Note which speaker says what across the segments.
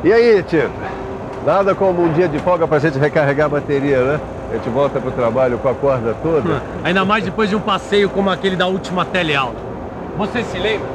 Speaker 1: E aí, Tito? Nada como um dia de folga pra gente recarregar a bateria, né? A gente volta pro trabalho com a corda toda.
Speaker 2: Ainda mais depois de um passeio como aquele da última teleaula. Você se lembra?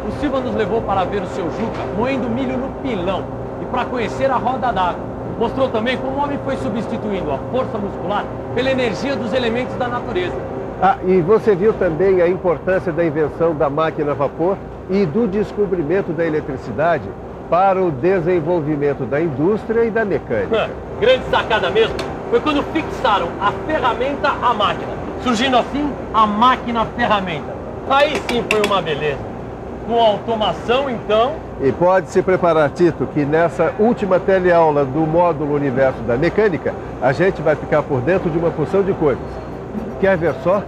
Speaker 2: O Silva nos levou para ver o seu Juca moendo milho no pilão e para conhecer a roda d'água. Mostrou também como o homem foi substituindo a força muscular pela energia dos elementos da natureza.
Speaker 1: Ah, e você viu também a importância da invenção da máquina a vapor e do descobrimento da eletricidade para o desenvolvimento da indústria e da mecânica.
Speaker 2: Grande sacada mesmo foi quando fixaram a ferramenta à máquina, surgindo assim a máquina-ferramenta. Aí sim foi uma beleza. Com automação, então...
Speaker 1: E pode se preparar, Tito, que nessa última teleaula do módulo Universo da Mecânica, a gente vai ficar por dentro de uma porção de coisas. Quer ver só?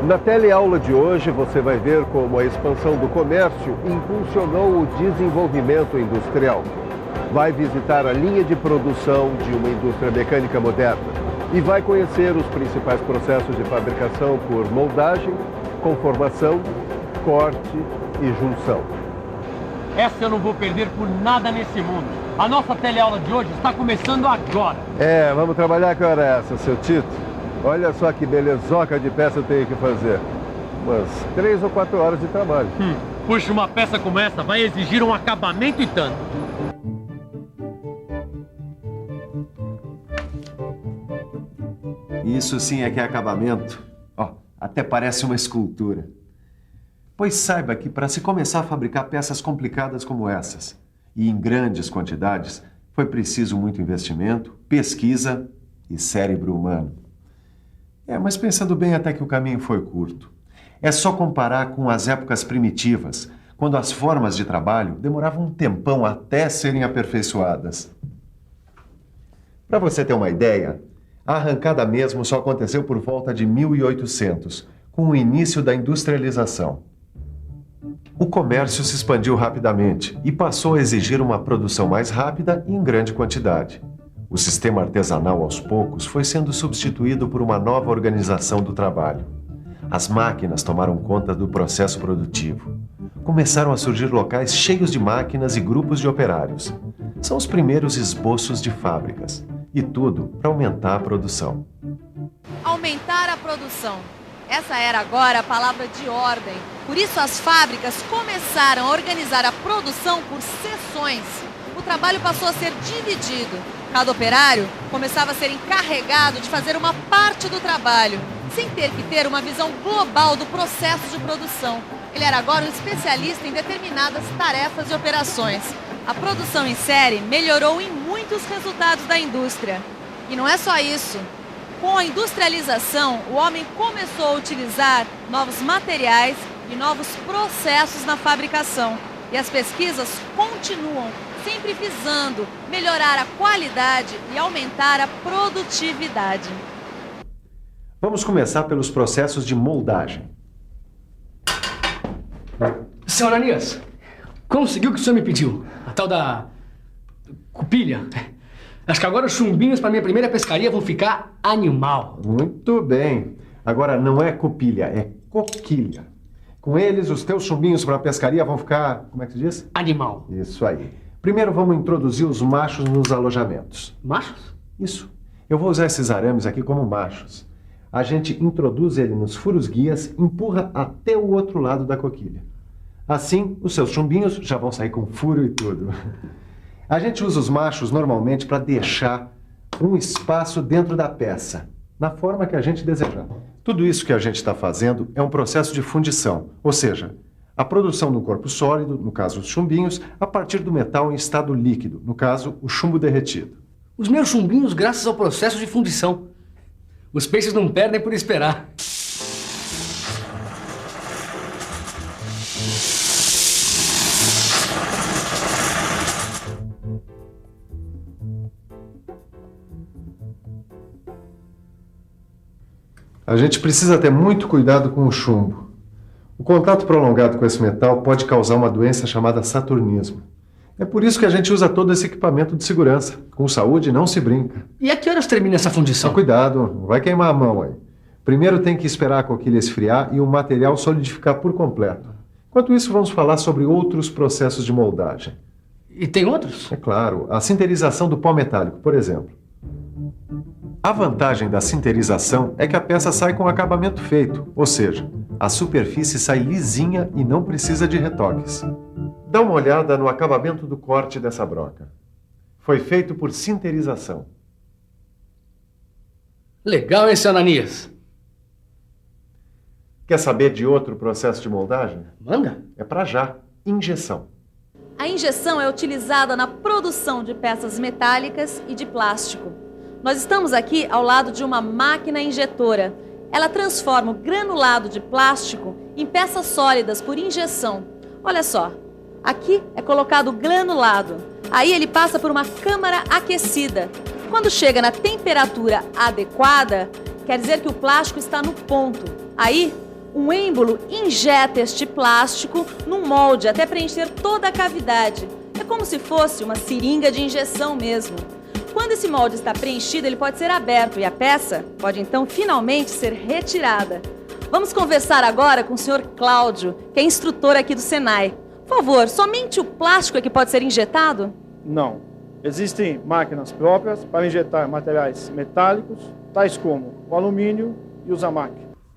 Speaker 1: Na teleaula de hoje, você vai ver como a expansão do comércio impulsionou o desenvolvimento industrial. Vai visitar a linha de produção de uma indústria mecânica moderna e vai conhecer os principais processos de fabricação por moldagem, conformação, corte e junção.
Speaker 2: Essa eu não vou perder por nada nesse mundo. A nossa teleaula de hoje está começando agora.
Speaker 1: Vamos trabalhar, que hora é essa, seu Tito? Olha só que belezoca de peça eu tenho que fazer. Umas 3 ou 4 horas de trabalho.
Speaker 2: Puxa, uma peça como essa vai exigir um acabamento e tanto.
Speaker 3: Isso sim é que é acabamento. Ó, até parece uma escultura. Pois saiba que para se começar a fabricar peças complicadas como essas, e em grandes quantidades, foi preciso muito investimento, pesquisa e cérebro humano. Mas pensando bem, até que o caminho foi curto. É só comparar com as épocas primitivas, quando as formas de trabalho demoravam um tempão até serem aperfeiçoadas. Para você ter uma ideia, a arrancada mesmo só aconteceu por volta de 1800, com o início da industrialização. O comércio se expandiu rapidamente e passou a exigir uma produção mais rápida e em grande quantidade. O sistema artesanal, aos poucos, foi sendo substituído por uma nova organização do trabalho. As máquinas tomaram conta do processo produtivo. Começaram a surgir locais cheios de máquinas e grupos de operários. São os primeiros esboços de fábricas. E tudo para aumentar a produção.
Speaker 4: Aumentar a produção. Essa era agora a palavra de ordem. Por isso as fábricas começaram a organizar a produção por seções. O trabalho passou a ser dividido. Cada operário começava a ser encarregado de fazer uma parte do trabalho, sem ter que ter uma visão global do processo de produção. Ele era agora um especialista em determinadas tarefas e operações. A produção em série melhorou em muitos resultados da indústria. E não é só isso. Com a industrialização, o homem começou a utilizar novos materiais e novos processos na fabricação. E as pesquisas continuam, sempre visando melhorar a qualidade e aumentar a produtividade.
Speaker 3: Vamos começar pelos processos de moldagem.
Speaker 5: Senhor Ananias, conseguiu o que o senhor me pediu? A tal da cupilha. Acho que agora os chumbinhos para minha primeira pescaria vão ficar animal.
Speaker 3: Muito bem. Agora não é cupilha, é coquilha. Com eles, os teus chumbinhos para a pescaria vão ficar, como é que se diz?
Speaker 5: Animal.
Speaker 3: Isso aí. Primeiro vamos introduzir os machos nos alojamentos.
Speaker 5: Machos?
Speaker 3: Isso. Eu vou usar esses arames aqui como machos. A gente introduz ele nos furos guias, empurra até o outro lado da coquilha. Assim, os seus chumbinhos já vão sair com furo e tudo. A gente usa os machos normalmente para deixar um espaço dentro da peça, na forma que a gente desejar. Tudo isso que a gente está fazendo é um processo de fundição, ou seja, a produção de um corpo sólido, no caso os chumbinhos, a partir do metal em estado líquido, no caso o chumbo derretido.
Speaker 5: Os meus chumbinhos graças ao processo de fundição. Os peixes não perdem por esperar.
Speaker 3: A gente precisa ter muito cuidado com o chumbo. O contato prolongado com esse metal pode causar uma doença chamada saturnismo. É por isso que a gente usa todo esse equipamento de segurança. Com saúde não se brinca.
Speaker 5: E a que horas termina essa fundição?
Speaker 3: Cuidado, não vai queimar a mão aí. Primeiro tem que esperar a coquilha esfriar e o material solidificar por completo. Enquanto isso, vamos falar sobre outros processos de moldagem.
Speaker 5: E tem outros?
Speaker 3: É claro, a sinterização do pó metálico, por exemplo. A vantagem da sinterização é que a peça sai com o acabamento feito, ou seja, a superfície sai lisinha e não precisa de retoques. Dá uma olhada no acabamento do corte dessa broca. Foi feito por sinterização.
Speaker 5: Legal, hein, seu Ananias?
Speaker 3: Quer saber de outro processo de moldagem?
Speaker 5: Manda.
Speaker 3: É para já. Injeção.
Speaker 4: A injeção é utilizada na produção de peças metálicas e de plástico. Nós estamos aqui ao lado de uma máquina injetora. Ela transforma o granulado de plástico em peças sólidas por injeção. Olha só, aqui é colocado o granulado. Aí ele passa por uma câmara aquecida. Quando chega na temperatura adequada, quer dizer que o plástico está no ponto. Aí, um êmbolo injeta este plástico num molde até preencher toda a cavidade. É como se fosse uma seringa de injeção mesmo. Quando esse molde está preenchido, ele pode ser aberto e a peça pode então finalmente ser retirada. Vamos conversar agora com o senhor Cláudio, que é instrutor aqui do Senai. Por favor, somente o plástico é que pode ser injetado?
Speaker 6: Não. Existem máquinas próprias para injetar materiais metálicos, tais como o alumínio e o zamac.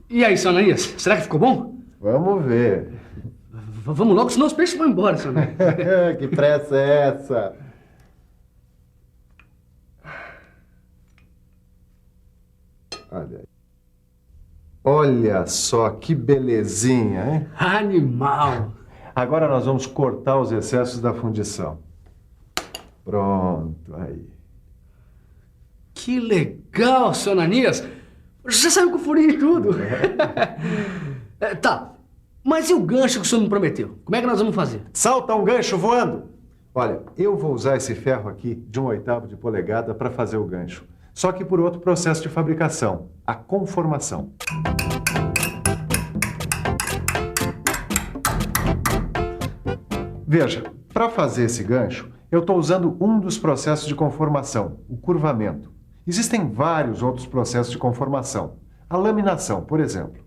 Speaker 5: E aí, seu Ananias, será que ficou bom?
Speaker 3: Vamos ver.
Speaker 5: Vamos logo, senão os peixes vão embora, seu Ananias.
Speaker 3: Que pressa é essa? Olha aí. Olha só que belezinha, hein?
Speaker 5: Animal!
Speaker 3: Agora nós vamos cortar os excessos da fundição. Pronto, aí.
Speaker 5: Que legal, seu Ananias! Você saiu com furinho e tudo. Tá, mas e o gancho que o senhor me prometeu? Como é que nós vamos fazer?
Speaker 3: Salta um gancho voando! Olha, eu vou usar esse ferro aqui de 1/8 de polegada para fazer o gancho. Só que por outro processo de fabricação, a conformação. Veja, para fazer esse gancho, eu estou usando um dos processos de conformação, o curvamento. Existem vários outros processos de conformação. A laminação, por exemplo.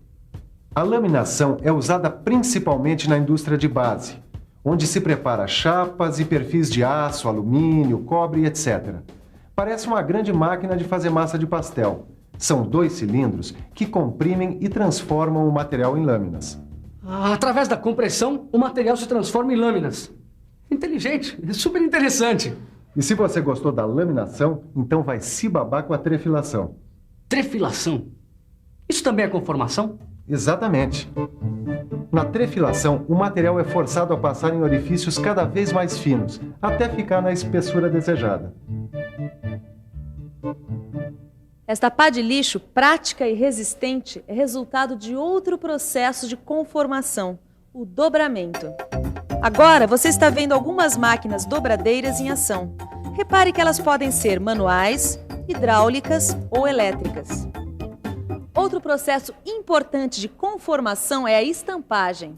Speaker 3: A laminação é usada principalmente na indústria de base, onde se prepara chapas e perfis de aço, alumínio, cobre, etc. Parece uma grande máquina de fazer massa de pastel. São 2 cilindros que comprimem e transformam o material em lâminas.
Speaker 5: Através da compressão, o material se transforma em lâminas. Inteligente, super interessante.
Speaker 3: E se você gostou da laminação, então vai se babar com a trefilação.
Speaker 5: Trefilação? Isso também é conformação?
Speaker 3: Exatamente. Na trefilação, o material é forçado a passar em orifícios cada vez mais finos, até ficar na espessura desejada.
Speaker 4: Esta pá de lixo, prática e resistente, é resultado de outro processo de conformação, o dobramento. Agora você está vendo algumas máquinas dobradeiras em ação. Repare que elas podem ser manuais, hidráulicas ou elétricas. Outro processo importante de conformação é a estampagem.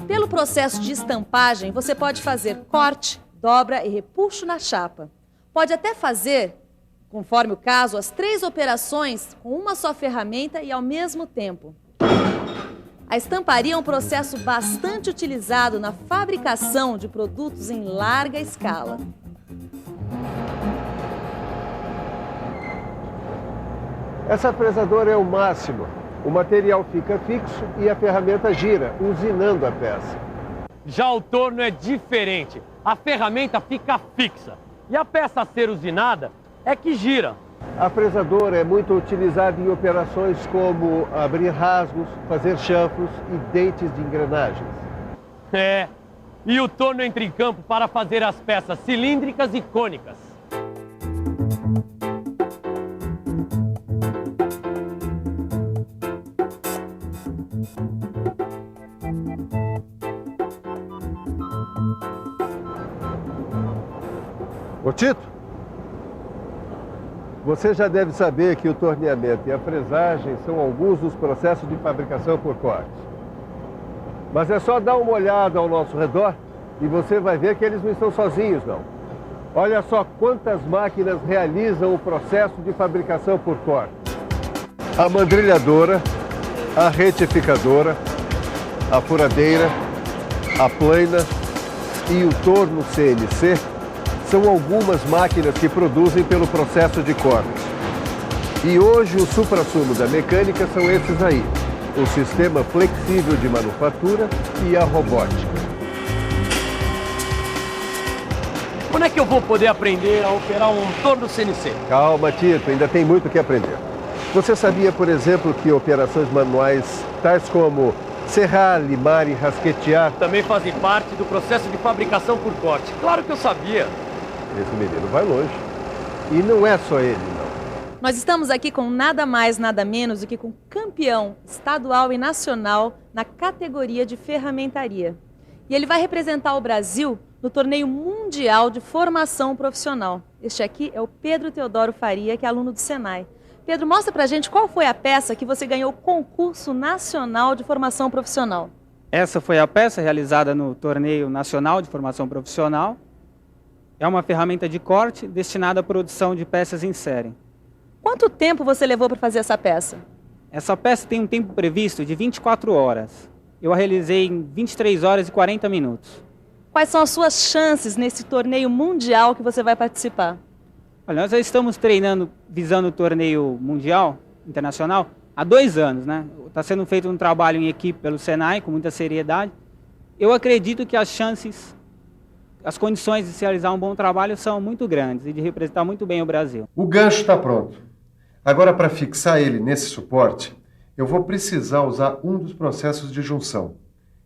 Speaker 4: Pelo processo de estampagem, você pode fazer corte, dobra e repuxo na chapa. Pode até fazer, conforme o caso, as 3 operações com uma só ferramenta e ao mesmo tempo. A estamparia é um processo bastante utilizado na fabricação de produtos em larga escala.
Speaker 1: Essa fresadora é o máximo. O material fica fixo e a ferramenta gira, usinando a peça.
Speaker 2: Já o torno é diferente. A ferramenta fica fixa. E a peça a ser usinada é que gira.
Speaker 1: A fresadora é muito utilizada em operações como abrir rasgos, fazer chanfros e dentes de engrenagens.
Speaker 2: É. E o torno entra em campo para fazer as peças cilíndricas e cônicas.
Speaker 1: Ô Tito, você já deve saber que o torneamento e a fresagem são alguns dos processos de fabricação por corte. Mas é só dar uma olhada ao nosso redor e você vai ver que eles não estão sozinhos, não. Olha só quantas máquinas realizam o processo de fabricação por corte. A mandrilhadora, a retificadora, a furadeira, a plaina e o torno CNC são algumas máquinas que produzem pelo processo de corte. E hoje o suprassumo da mecânica são esses aí: o sistema flexível de manufatura e a robótica.
Speaker 2: Quando é que eu vou poder aprender a operar um torno CNC?
Speaker 1: Calma, Tito, ainda tem muito o que aprender. Você sabia, por exemplo, que operações manuais tais como serrar, limar e rasquetear
Speaker 2: Também fazem parte do processo de fabricação por corte. Claro que eu sabia.
Speaker 1: Esse menino vai longe. E não é só ele, não.
Speaker 4: Nós estamos aqui com nada mais, nada menos do que com campeão estadual e nacional na categoria de ferramentaria. E ele vai representar o Brasil no torneio mundial de formação profissional. Este aqui é o Pedro Teodoro Faria, que é aluno do Senai. Pedro, mostra pra gente qual foi a peça que você ganhou o concurso nacional de formação profissional.
Speaker 7: Essa foi a peça realizada no Torneio Nacional de Formação Profissional. É uma ferramenta de corte destinada à produção de peças em série.
Speaker 4: Quanto tempo você levou para fazer essa peça?
Speaker 7: Essa peça tem um tempo previsto de 24 horas. Eu a realizei em 23 horas e 40 minutos.
Speaker 4: Quais são as suas chances nesse torneio mundial que você vai participar?
Speaker 7: Olha, nós já estamos treinando visando o torneio mundial, internacional, há 2 anos, né? Está sendo feito um trabalho em equipe pelo Senai, com muita seriedade. Eu acredito que as chances, as condições de se realizar um bom trabalho são muito grandes e de representar muito bem o Brasil.
Speaker 3: O gancho está pronto. Agora, para fixar ele nesse suporte, eu vou precisar usar um dos processos de junção.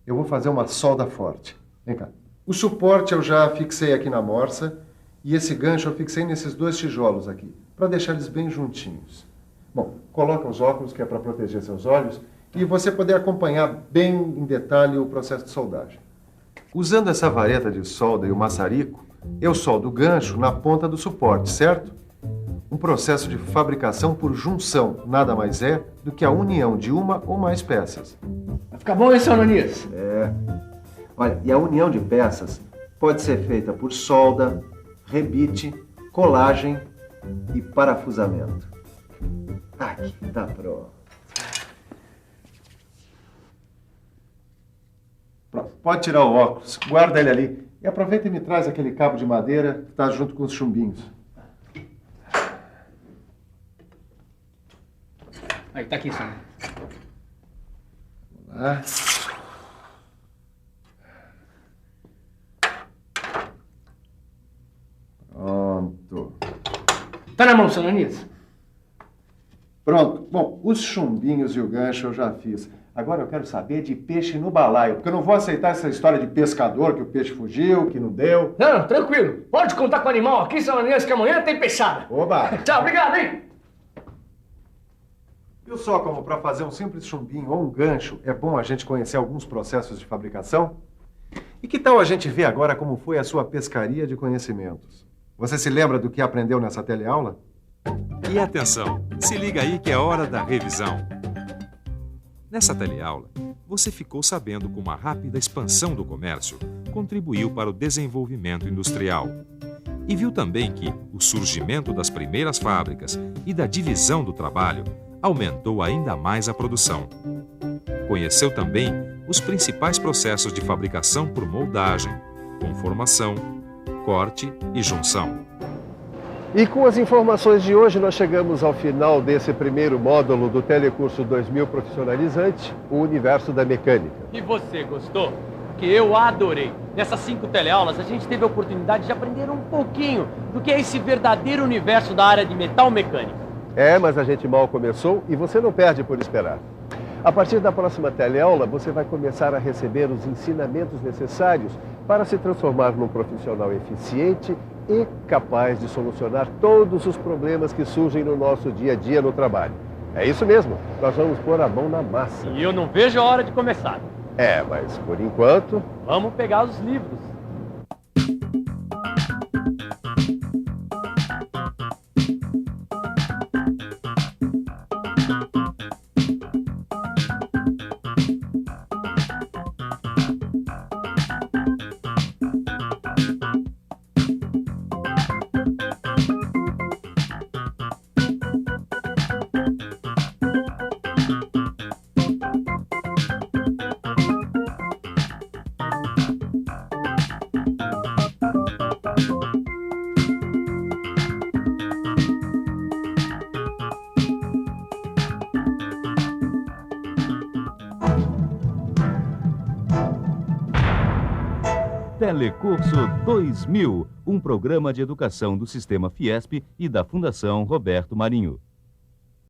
Speaker 3: Eu vou fazer uma solda forte. Vem cá. O suporte eu já fixei aqui na morsa e esse gancho eu fixei nesses 2 tijolos aqui, para deixar eles bem juntinhos. Bom, coloca os óculos que é para proteger seus olhos e você poder acompanhar bem em detalhe o processo de soldagem. Usando essa vareta de solda e o maçarico, eu soldo o gancho na ponta do suporte, certo? Um processo de fabricação por junção nada mais é do que a união de uma ou mais peças.
Speaker 5: Vai ficar bom esse, Ananias?
Speaker 3: Olha, e a união de peças pode ser feita por solda, rebite, colagem e parafusamento. Aqui, tá pronto. Pronto, pode tirar o óculos, guarda ele ali e aproveita e me traz aquele cabo de madeira que está junto com os chumbinhos.
Speaker 5: Aí, tá aqui, senhor.
Speaker 3: Vamos lá. Pronto.
Speaker 5: Tá na mão, senhor Ananias?
Speaker 3: Pronto. Bom, os chumbinhos e o gancho eu já fiz. Agora eu quero saber de peixe no balaio, porque eu não vou aceitar essa história de pescador, que o peixe fugiu, que não deu.
Speaker 5: Não, tranquilo. Pode contar com o animal aqui, senhor Ananias, que amanhã tem peixada.
Speaker 3: Oba!
Speaker 5: Tchau, obrigado, hein?
Speaker 3: Viu só como para fazer um simples chumbinho ou um gancho é bom a gente conhecer alguns processos de fabricação? E que tal a gente ver agora como foi a sua pescaria de conhecimentos? Você se lembra do que aprendeu nessa teleaula?
Speaker 8: E atenção, se liga aí que é hora da revisão. Nessa teleaula, você ficou sabendo como a rápida expansão do comércio contribuiu para o desenvolvimento industrial. E viu também que o surgimento das primeiras fábricas e da divisão do trabalho aumentou ainda mais a produção. Conheceu também os principais processos de fabricação por moldagem, conformação, corte e junção.
Speaker 1: E com as informações de hoje, nós chegamos ao final desse primeiro módulo do Telecurso 2000 Profissionalizante, o Universo da Mecânica.
Speaker 2: E você gostou? Que eu adorei. Nessas 5 teleaulas, a gente teve a oportunidade de aprender um pouquinho do que é esse verdadeiro universo da área de metal mecânica.
Speaker 1: Mas a gente mal começou e você não perde por esperar. A partir da próxima teleaula, você vai começar a receber os ensinamentos necessários para se transformar num profissional eficiente e capaz de solucionar todos os problemas que surgem no nosso dia a dia no trabalho. É isso mesmo, nós vamos pôr a mão na massa.
Speaker 2: E eu não vejo a hora de começar.
Speaker 1: Mas por enquanto...
Speaker 2: Vamos pegar os livros.
Speaker 9: Telecurso 2000, um programa de educação do Sistema Fiesp e da Fundação Roberto Marinho.